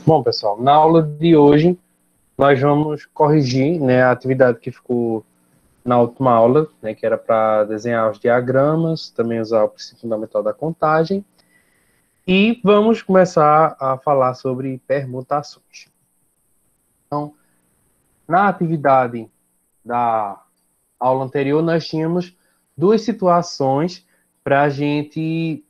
Bom, pessoal, na aula de hoje nós vamos corrigir, né, a atividade que ficou na última aula, né, que era para desenhar os diagramas, também usar o princípio fundamental da contagem, e vamos começar a falar sobre permutações. Então, na atividade da aula anterior, nós tínhamos duas situações para a gente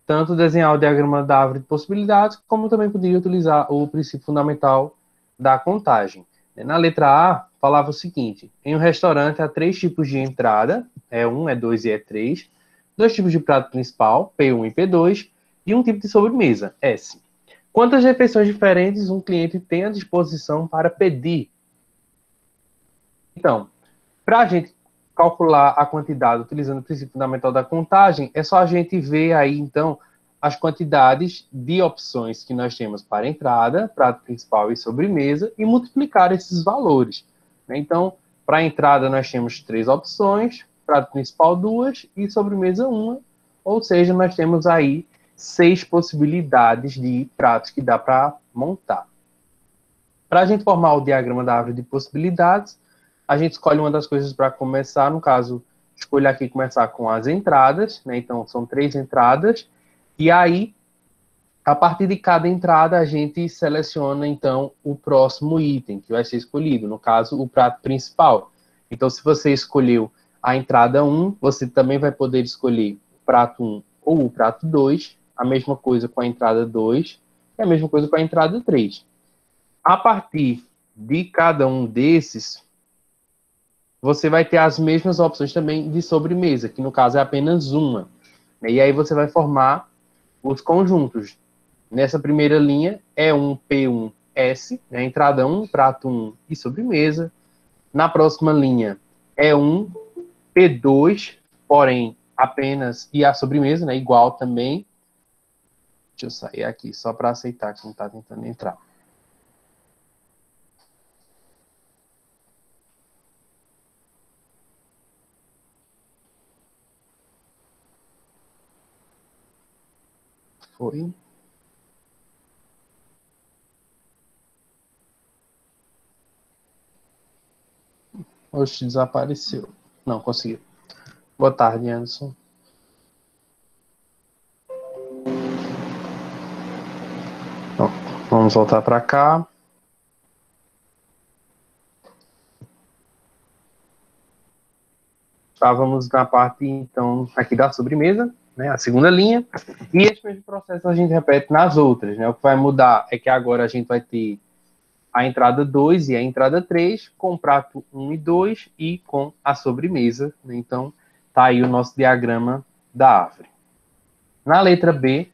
tanto desenhar o diagrama da árvore de possibilidades, como também poderia utilizar o princípio fundamental da contagem. Na letra A, falava o seguinte: em um restaurante há 3 tipos de entrada, E1, E2 e E3, 2 tipos de prato principal, P1 e P2, e um tipo de sobremesa, S. Quantas refeições diferentes um cliente tem à disposição para pedir? Então, para a gente calcular a quantidade utilizando o princípio fundamental da contagem, é só a gente ver aí, então, as quantidades de opções que nós temos para entrada, prato principal e sobremesa, e multiplicar esses valores. Então, para a entrada nós temos 3 opções, prato principal 2 e sobremesa 1, ou seja, nós temos aí 6 possibilidades de pratos que dá para montar. Para a gente formar o diagrama da árvore de possibilidades, a gente escolhe uma das coisas para começar, no caso, escolho aqui começar com as entradas, né? Então, são 3 entradas, e aí, a partir de cada entrada, a gente seleciona, então, o próximo item que vai ser escolhido, no caso, o prato principal. Então, se você escolheu a entrada 1, você também vai poder escolher o prato 1 ou o prato 2, a mesma coisa com a entrada 2, e a mesma coisa com a entrada 3. A partir de cada um desses, você vai ter as mesmas opções também de sobremesa, que no caso é apenas uma. E aí você vai formar os conjuntos. Nessa primeira linha, E1, P1, S, né? Entrada 1, prato 1 e sobremesa. Na próxima linha, E1, P2, porém apenas, e a sobremesa, né? Igual também. Deixa eu sair aqui, só para aceitar que não está tentando entrar. Foi. Oxe, desapareceu. Não, conseguiu. Boa tarde, Anderson. Bom, vamos voltar para cá. Estávamos na parte, então, aqui da sobremesa, né, a segunda linha, e esse mesmo processo a gente repete nas outras, né? O que vai mudar é que agora a gente vai ter a entrada 2 e a entrada 3, com o prato 1 e 2 e com a sobremesa, né? Então, tá aí o nosso diagrama da árvore. Na letra B,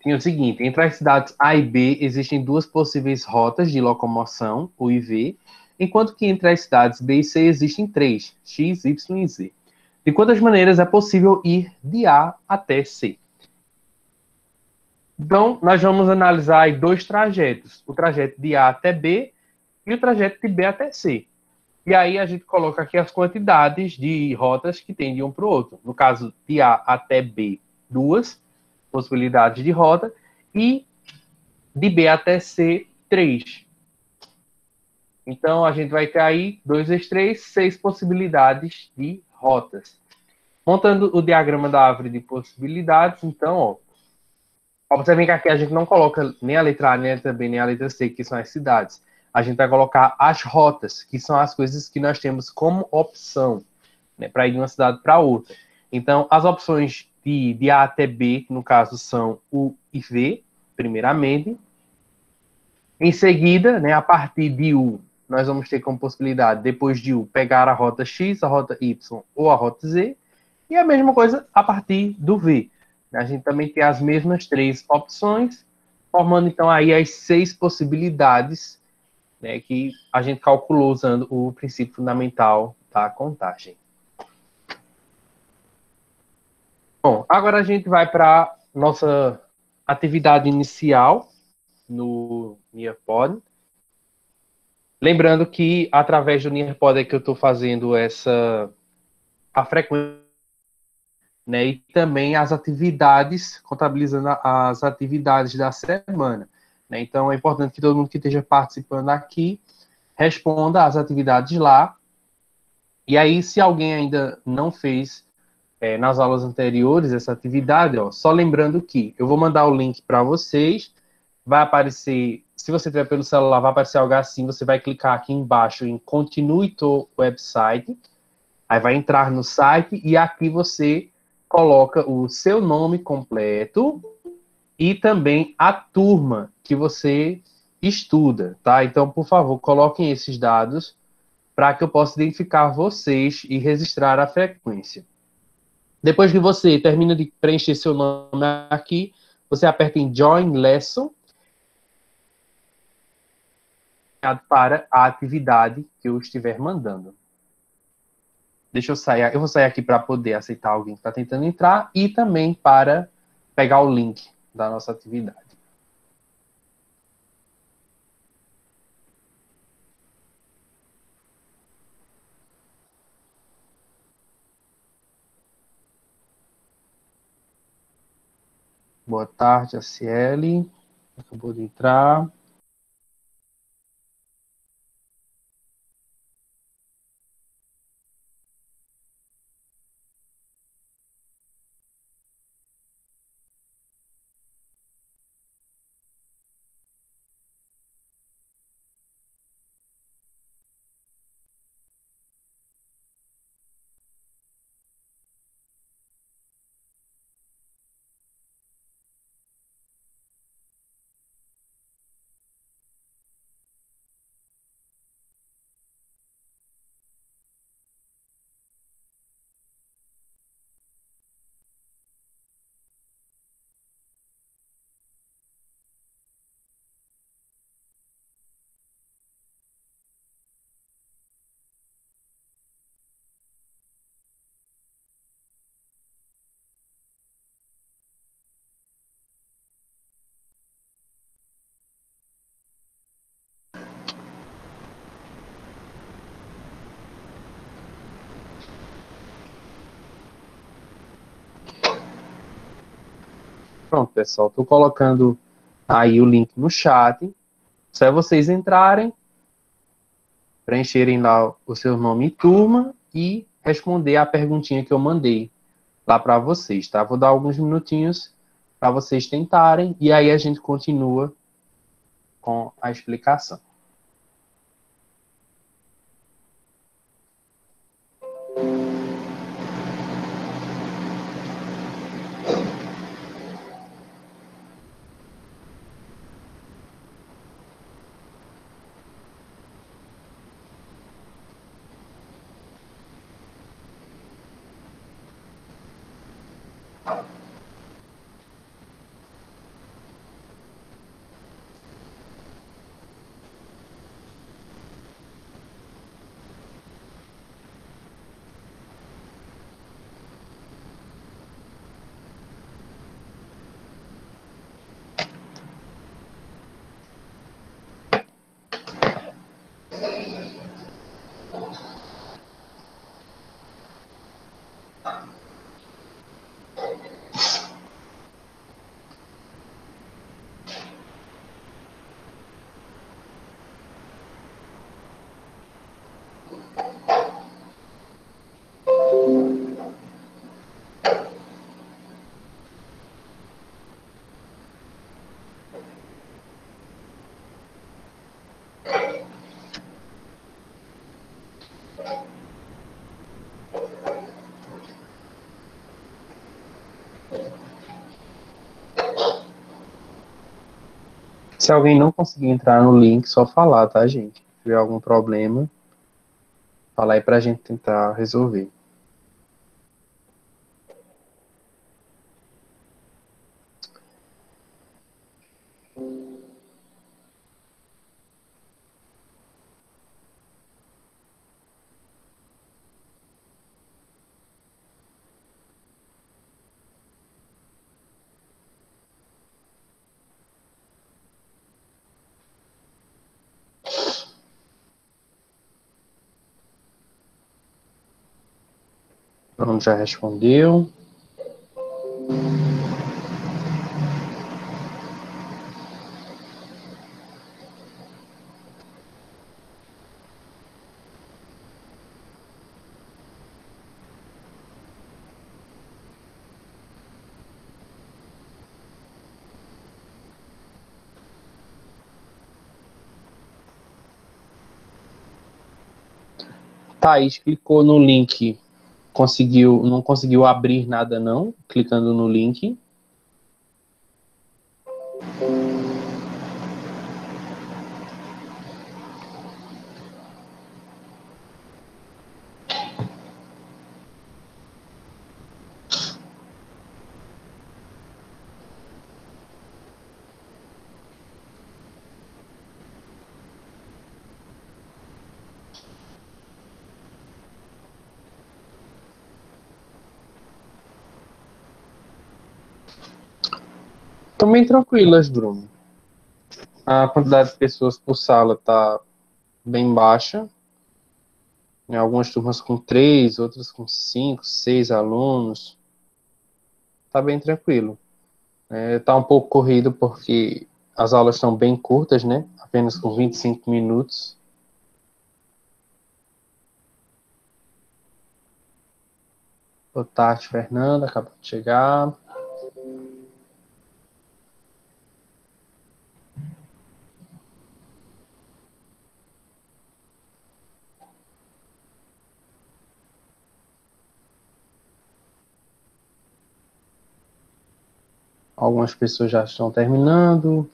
tinha o seguinte: entre as cidades A e B existem 2 possíveis rotas de locomoção, U e V, enquanto que entre as cidades B e C existem 3, X, Y e Z. De quantas maneiras é possível ir de A até C? Então, nós vamos analisar aí 2 trajetos, o trajeto de A até B e o trajeto de B até C. E aí a gente coloca aqui as quantidades de rotas que tem de um para o outro. No caso, de A até B, 2 possibilidades de rota, e de B até C, 3. Então, a gente vai ter aí 2 vezes 3, 6 possibilidades de rotas. Montando o diagrama da árvore de possibilidades, então, observem que aqui a gente não coloca nem a letra A, nem a letra B, nem a letra C, que são as cidades. A gente vai colocar as rotas, que são as coisas que nós temos como opção, né, para ir de uma cidade para outra. Então, as opções de A até B, que no caso são U e V, primeiramente. Em seguida, né, a partir de U, nós vamos ter como possibilidade, depois de U, pegar a rota X, a rota Y ou a rota Z, e a mesma coisa a partir do V. A gente também tem as mesmas 3 opções, formando então aí as 6 possibilidades, né, que a gente calculou usando o princípio fundamental da contagem. Bom, agora a gente vai para nossa atividade inicial no Nearpod. Lembrando que através do Nearpod é que eu estou fazendo a frequência, né, e também as atividades, contabilizando as atividades da semana, né? Então é importante que todo mundo que esteja participando aqui responda às atividades lá. E aí, se alguém ainda não fez nas aulas anteriores essa atividade, ó, só lembrando que eu vou mandar o link para vocês, vai aparecer, se você tiver pelo celular, vai aparecer algo assim, você vai clicar aqui embaixo em Continue to Website, aí vai entrar no site e aqui você coloca o seu nome completo e também a turma que você estuda, tá? Então, por favor, coloquem esses dados para que eu possa identificar vocês e registrar a frequência. Depois que você termina de preencher seu nome aqui, você aperta em Join Lesson para a atividade que eu estiver mandando. Deixa eu sair, eu vou sair aqui para poder aceitar alguém que está tentando entrar e também para pegar o link da nossa atividade. Boa tarde, a Ciele. Acabou de entrar. Pronto, pessoal, estou colocando aí o link no chat. Só é vocês entrarem, preencherem lá o seu nome e turma e responder a perguntinha que eu mandei lá para vocês, tá? Vou dar alguns minutinhos para vocês tentarem e aí a gente continua com a explicação. Se alguém não conseguir entrar no link, só falar, tá, gente? tiver algum problema, fala aí para a gente tentar resolver. Pronto, já respondeu. Thaís clicou no link, não conseguiu abrir nada não, clicando no link. Estão bem tranquilas, Bruno. A quantidade de pessoas por sala está bem baixa. Em algumas turmas com 3, outras com 5, 6 alunos. Está bem tranquilo. Está um pouco corrido porque as aulas estão bem curtas, né? Apenas com 25 minutos. Boa tarde, Fernanda. Acabou de chegar. Algumas pessoas já estão terminando.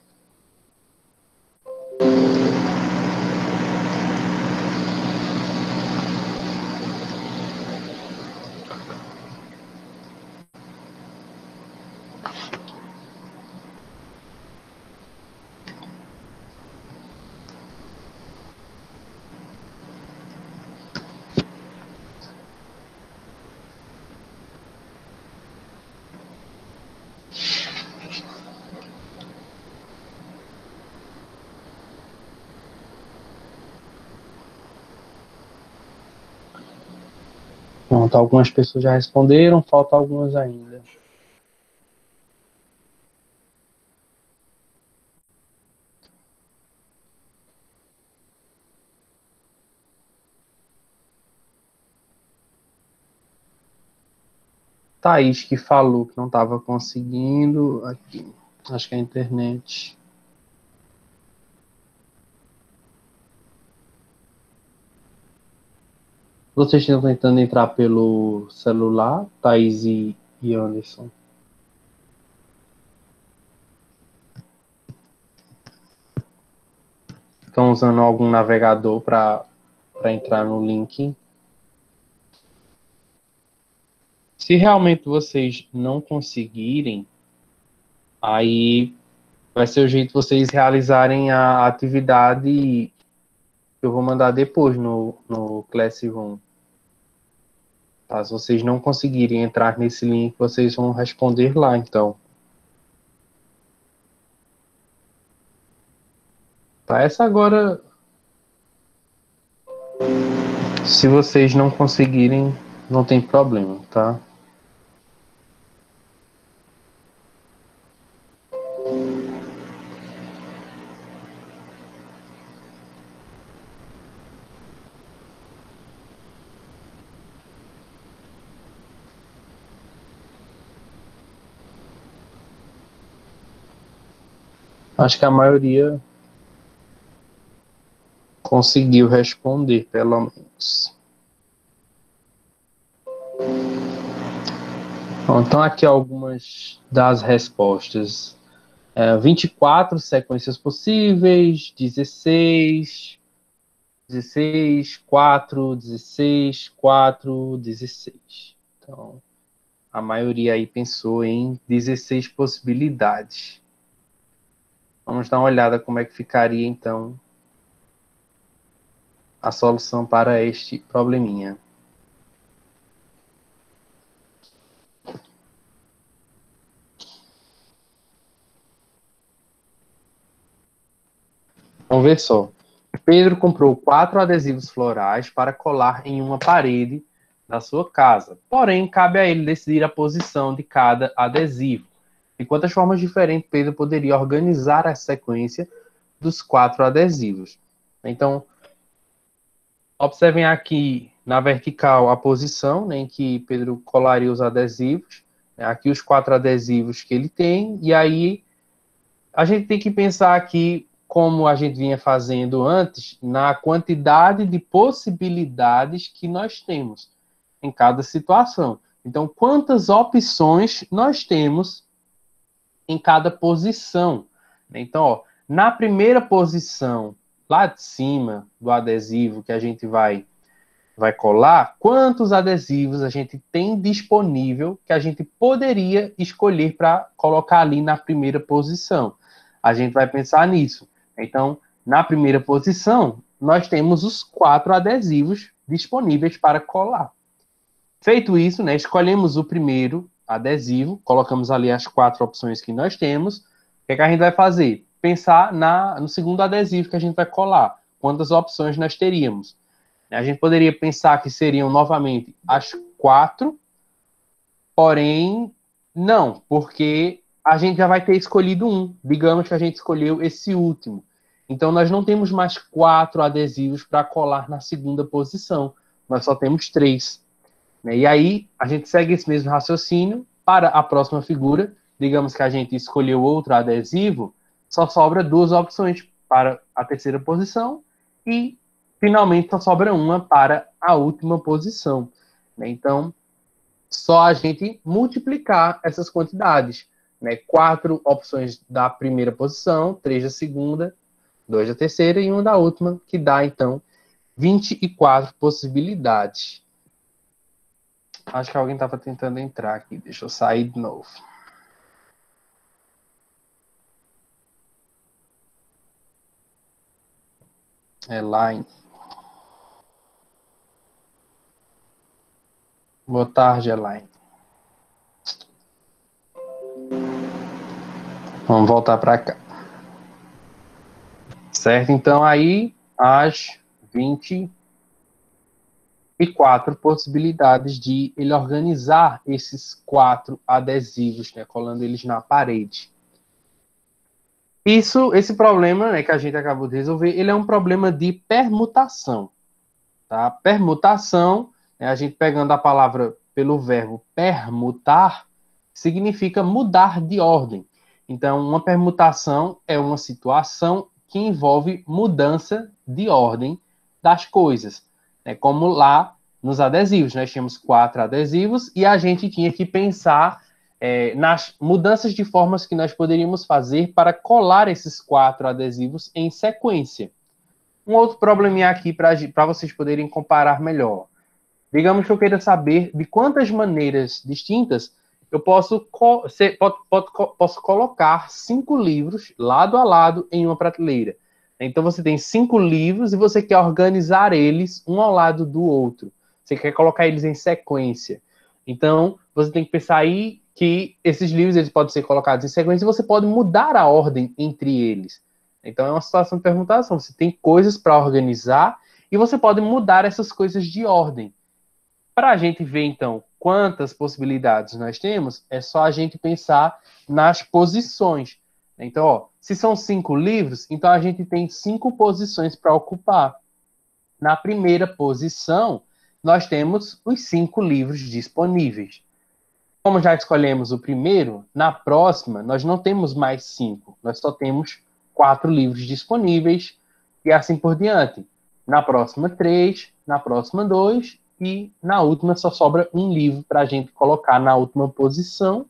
Pronto, algumas pessoas já responderam, faltam algumas ainda. Thaís que falou que não estava conseguindo. Aqui, acho que é a internet. Vocês estão tentando entrar pelo celular, Thaís e Anderson? Estão usando algum navegador para entrar no link? Se realmente vocês não conseguirem, aí vai ser o jeito de vocês realizarem a atividade que eu vou mandar depois no Classroom. Tá? Se vocês não conseguirem entrar nesse link, vocês vão responder lá, então. Tá? Essa agora, se vocês não conseguirem, não tem problema, tá? Acho que a maioria conseguiu responder, pelo menos. Bom, então, aqui algumas das respostas. 24 sequências possíveis, 16, 16, 4, 16, 4, 16. Então, a maioria aí pensou em 16 possibilidades. Vamos dar uma olhada como é que ficaria, então, a solução para este probleminha. Vamos ver só. Pedro comprou 4 adesivos florais para colar em uma parede da sua casa. Porém, cabe a ele decidir a posição de cada adesivo. De quantas formas diferentes Pedro poderia organizar a sequência dos 4 adesivos. Então, observem aqui na vertical a posição, né, em que Pedro colaria os adesivos. Aqui os 4 adesivos que ele tem. E aí, a gente tem que pensar aqui, como a gente vinha fazendo antes, na quantidade de possibilidades que nós temos em cada situação. Então, quantas opções nós temos em cada posição? Então, ó, na primeira posição, lá de cima do adesivo que a gente vai colar, quantos adesivos a gente tem disponível que a gente poderia escolher para colocar ali na primeira posição? A gente vai pensar nisso. Então, na primeira posição, nós temos os 4 adesivos disponíveis para colar. Feito isso, né, escolhemos o primeiro adesivo, colocamos ali as 4 opções que nós temos. O que é que a gente vai fazer? Pensar no segundo adesivo que a gente vai colar. Quantas opções nós teríamos? A gente poderia pensar que seriam novamente as 4, porém, não, porque a gente já vai ter escolhido um. Digamos que a gente escolheu esse último. Então, nós não temos mais 4 adesivos para colar na segunda posição. Nós só temos 3. E aí, a gente segue esse mesmo raciocínio para a próxima figura. Digamos que a gente escolheu outro adesivo, só sobra 2 opções para a terceira posição e, finalmente, só sobra uma para a última posição. Então, só a gente multiplicar essas quantidades. 4 opções da primeira posição, 3 da segunda, 2 da terceira e 1 da última, que dá, então, 24 possibilidades. Acho que alguém estava tentando entrar aqui. Deixa eu sair de novo. Elaine. Boa tarde, Elaine. Vamos voltar para cá. Certo? Então, aí, as 24 possibilidades de ele organizar esses 4 adesivos, né, colando eles na parede. Esse problema, né, que a gente acabou de resolver, ele é um problema de permutação. Tá? Permutação, né, a gente pegando a palavra pelo verbo permutar, significa mudar de ordem. Então, uma permutação é uma situação que envolve mudança de ordem das coisas. É como lá nos adesivos. Nós tínhamos 4 adesivos e a gente tinha que pensar nas mudanças de formas que nós poderíamos fazer para colar esses 4 adesivos em sequência. Um outro probleminha aqui para vocês poderem comparar melhor. Digamos que eu queira saber de quantas maneiras distintas eu posso colocar 5 livros lado a lado em uma prateleira. Então você tem 5 livros e você quer organizar eles um ao lado do outro. Você quer colocar eles em sequência. Então você tem que pensar aí que esses livros eles podem ser colocados em sequência e você pode mudar a ordem entre eles. Então é uma situação de permutação. Você tem coisas para organizar e você pode mudar essas coisas de ordem. Para a gente ver, então, quantas possibilidades nós temos, é só a gente pensar nas posições. Então, ó, se são 5 livros, então a gente tem 5 posições para ocupar. Na primeira posição, nós temos os 5 livros disponíveis. Como já escolhemos o primeiro, na próxima, nós não temos mais 5. Nós só temos 4 livros disponíveis e assim por diante. Na próxima, 3. Na próxima, 2. E na última só sobra um livro para a gente colocar na última posição.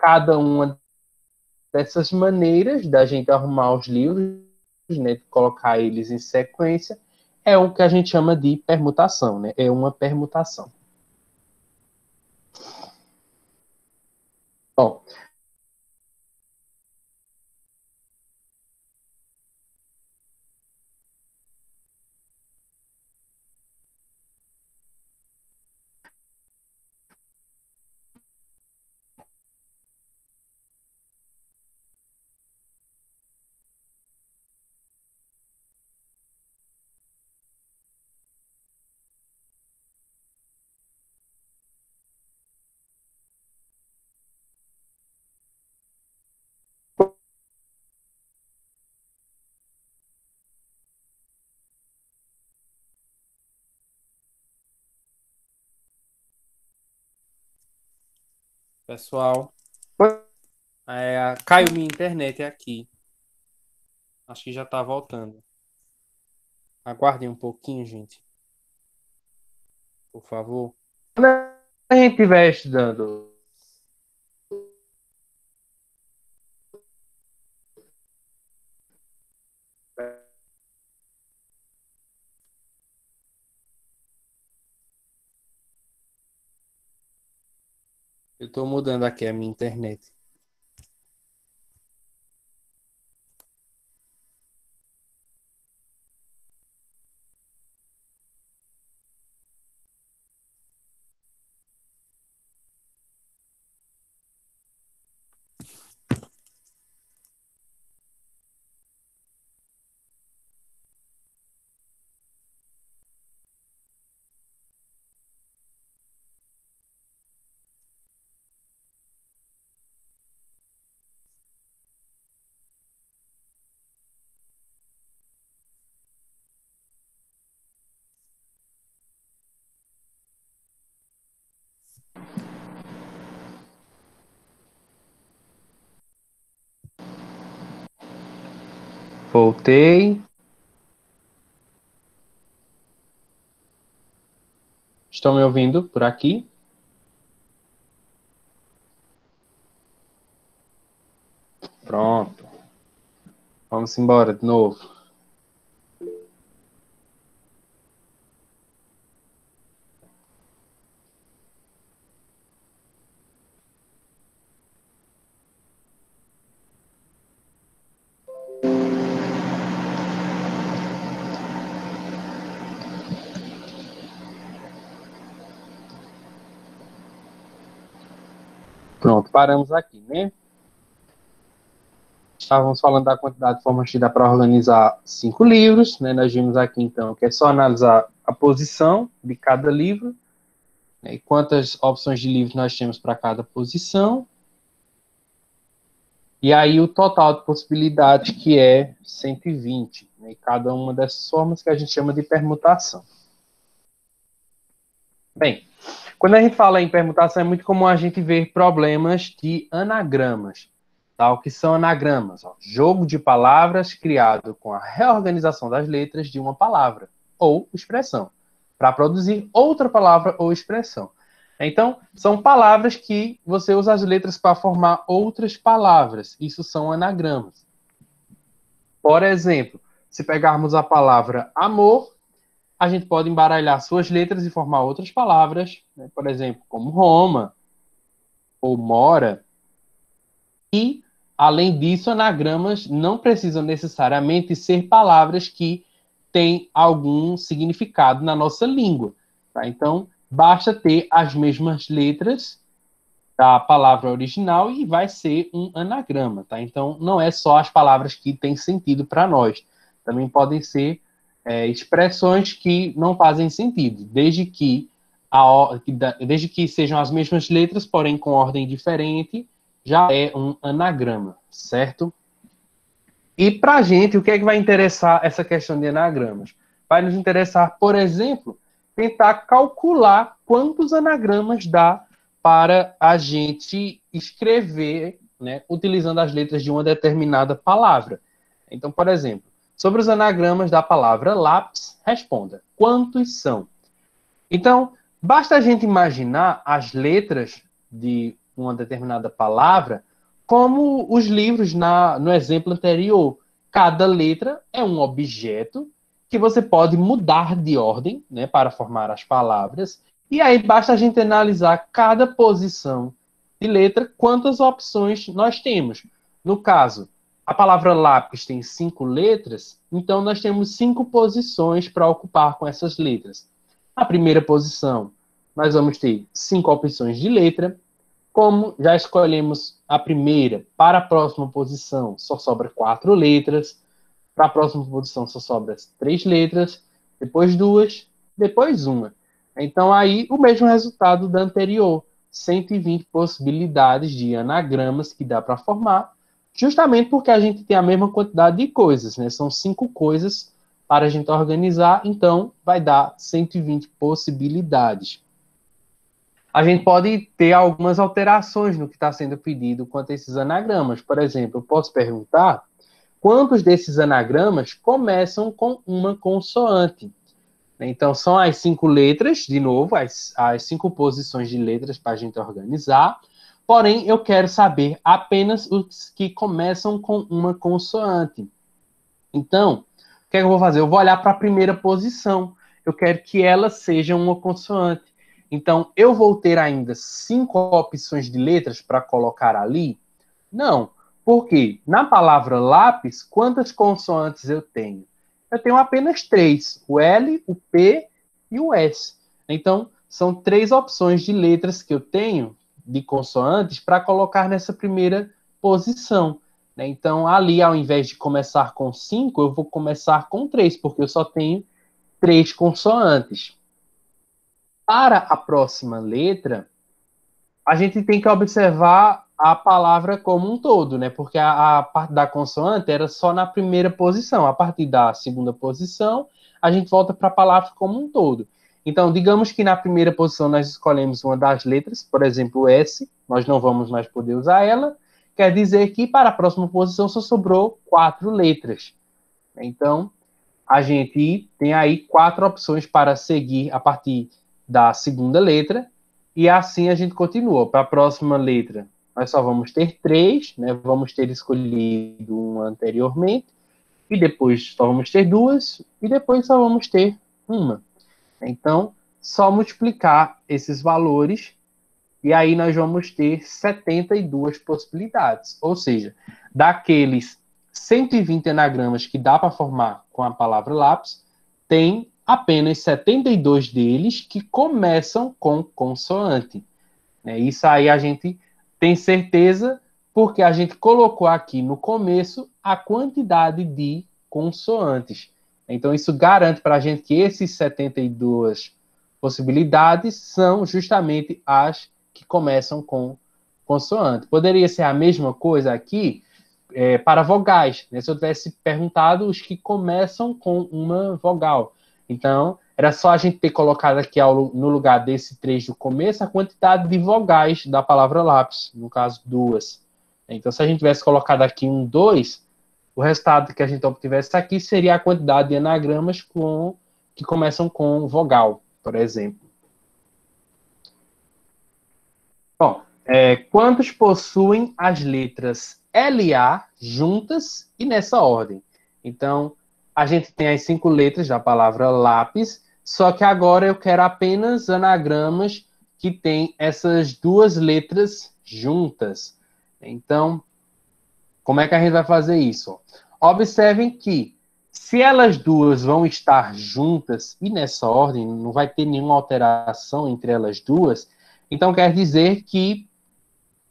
cada uma dessas maneiras da gente arrumar os livros, né, colocar eles em sequência, é o que a gente chama de permutação, né? É uma permutação. Bom, pessoal, caiu minha internet aqui. Acho que já está voltando. Aguardem um pouquinho, gente. Por favor. Quando a gente estiver estudando eu estou mudando aqui a minha internet. Voltei. Estão me ouvindo por aqui? Pronto. Vamos embora de novo. Pronto, paramos aqui, né? Estávamos falando da quantidade de formas que dá para organizar 5 livros, né? Nós vimos aqui, então, que é só analisar a posição de cada livro, né? E quantas opções de livros nós temos para cada posição. E aí o total de possibilidades, que é 120, né? E cada uma dessas formas que a gente chama de permutação. Bem, quando a gente fala em permutação, é muito comum a gente ver problemas de anagramas. Tá? O que são anagramas? Ó, jogo de palavras criado com a reorganização das letras de uma palavra ou expressão, para produzir outra palavra ou expressão. Então, são palavras que você usa as letras para formar outras palavras. Isso são anagramas. Por exemplo, se pegarmos a palavra amor, a gente pode embaralhar suas letras e formar outras palavras, né? Por exemplo, como Roma ou Mora. E, além disso, anagramas não precisam necessariamente ser palavras que têm algum significado na nossa língua. Tá? Então, basta ter as mesmas letras da palavra original e vai ser um anagrama. Tá? Então, não é só as palavras que têm sentido para nós. Também podem ser expressões que não fazem sentido, desde que sejam as mesmas letras, porém com ordem diferente, já é um anagrama, certo? E para a gente, o que é que vai interessar essa questão de anagramas? Vai nos interessar, por exemplo, tentar calcular quantos anagramas dá para a gente escrever, né, utilizando as letras de uma determinada palavra. Então, por exemplo, sobre os anagramas da palavra lápis, responda: quantos são? Então, basta a gente imaginar as letras de uma determinada palavra, como os livros no exemplo anterior. Cada letra é um objeto que você pode mudar de ordem, né, para formar as palavras. E aí basta a gente analisar cada posição de letra, quantas opções nós temos. No caso, a palavra lápis tem 5 letras, então nós temos 5 posições para ocupar com essas letras. Na primeira posição, nós vamos ter 5 opções de letra. Como já escolhemos a primeira, para a próxima posição só sobra 4 letras. Para a próxima posição só sobra 3 letras, depois 2, depois 1. Então aí o mesmo resultado da anterior. 120 possibilidades de anagramas que dá para formar, justamente porque a gente tem a mesma quantidade de coisas, né? São 5 coisas para a gente organizar, então vai dar 120 possibilidades. A gente pode ter algumas alterações no que está sendo pedido quanto a esses anagramas. Por exemplo, eu posso perguntar quantos desses anagramas começam com uma consoante. Então, são as 5 letras, de novo, as 5 posições de letras para a gente organizar. Porém, eu quero saber apenas os que começam com uma consoante. Então, o que é que eu vou fazer? Eu vou olhar para a primeira posição. Eu quero que ela seja uma consoante. Então, eu vou ter ainda 5 opções de letras para colocar ali? Não. Por quê? Na palavra lápis, quantas consoantes eu tenho? Eu tenho apenas 3. O L, o P e o S. Então, são 3 opções de letras que eu tenho, de consoantes, para colocar nessa primeira posição. Então, ali, ao invés de começar com 5, eu vou começar com 3, porque eu só tenho 3 consoantes. Para a próxima letra, a gente tem que observar a palavra como um todo, né? Porque a parte da consoante era só na primeira posição. A partir da segunda posição, a gente volta para a palavra como um todo. Então, digamos que na primeira posição nós escolhemos uma das letras, por exemplo, o S, nós não vamos mais poder usar ela. Quer dizer que para a próxima posição só sobrou 4 letras. Então, a gente tem aí 4 opções para seguir a partir da segunda letra, e assim a gente continua. Para a próxima letra, nós só vamos ter 3, né? Vamos ter escolhido uma anteriormente, e depois só vamos ter 2, e depois só vamos ter uma. Então, só multiplicar esses valores, e aí nós vamos ter 72 possibilidades. Ou seja, daqueles 120 anagramas que dá para formar com a palavra lápis, tem apenas 72 deles que começam com consoante. Isso aí a gente tem certeza porque a gente colocou aqui no começo a quantidade de consoantes. Então, isso garante para a gente que esses 72 possibilidades são justamente as que começam com consoante. Poderia ser a mesma coisa aqui para vogais, né? Se eu tivesse perguntado os que começam com uma vogal. Então, era só a gente ter colocado aqui no lugar desse 3 do começo a quantidade de vogais da palavra lápis, no caso 2. Então, se a gente tivesse colocado aqui um 2, o resultado que a gente obtivesse aqui seria a quantidade de anagramas que começam com vogal, por exemplo. Bom, quantos possuem as letras LA juntas e nessa ordem? Então, a gente tem as 5 letras da palavra lápis, só que agora eu quero apenas anagramas que têm essas 2 letras juntas. Então, como é que a gente vai fazer isso? Observem que, se elas duas vão estar juntas e nessa ordem, não vai ter nenhuma alteração entre elas duas, então quer dizer que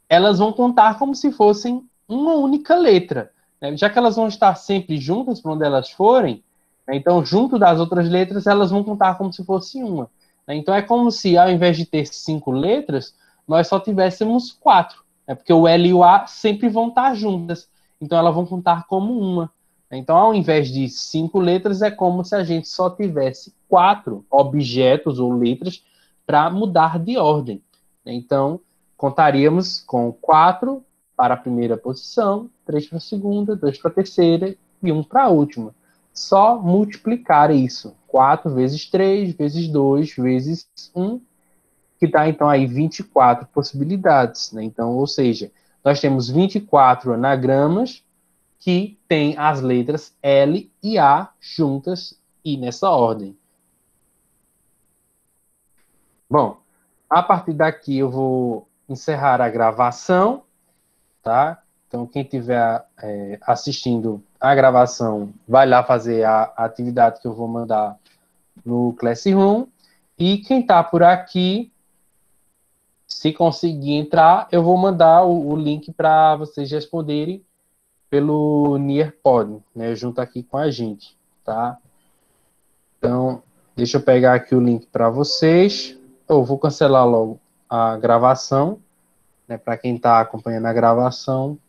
elas vão contar como se fossem uma única letra. Né? Já que elas vão estar sempre juntas para onde elas forem, né? Então, junto das outras letras, elas vão contar como se fosse uma. Né? Então, é como se, ao invés de ter 5 letras, nós só tivéssemos 4. Né? Porque o L e o A sempre vão estar juntas. Então, elas vão contar como uma. Então, ao invés de 5 letras, é como se a gente só tivesse 4 objetos ou letras para mudar de ordem. Então, contaríamos com 4 para a primeira posição, 3 para a segunda, 2 para a terceira e 1 para a última. Só multiplicar isso. 4 vezes 3, vezes 2, vezes 1. que dá, então, aí 24 possibilidades, né? Então, ou seja, nós temos 24 anagramas que tem as letras L e A juntas e nessa ordem. Bom, a partir daqui eu vou encerrar a gravação, tá? Então, quem estiver assistindo a gravação, vai lá fazer a atividade que eu vou mandar no Classroom. E quem está por aqui, se conseguir entrar, eu vou mandar o link para vocês responderem pelo Nearpod, né? Junto aqui com a gente, tá? Então, deixa eu pegar aqui o link para vocês. Eu vou cancelar logo a gravação, né? Para quem está acompanhando a gravação.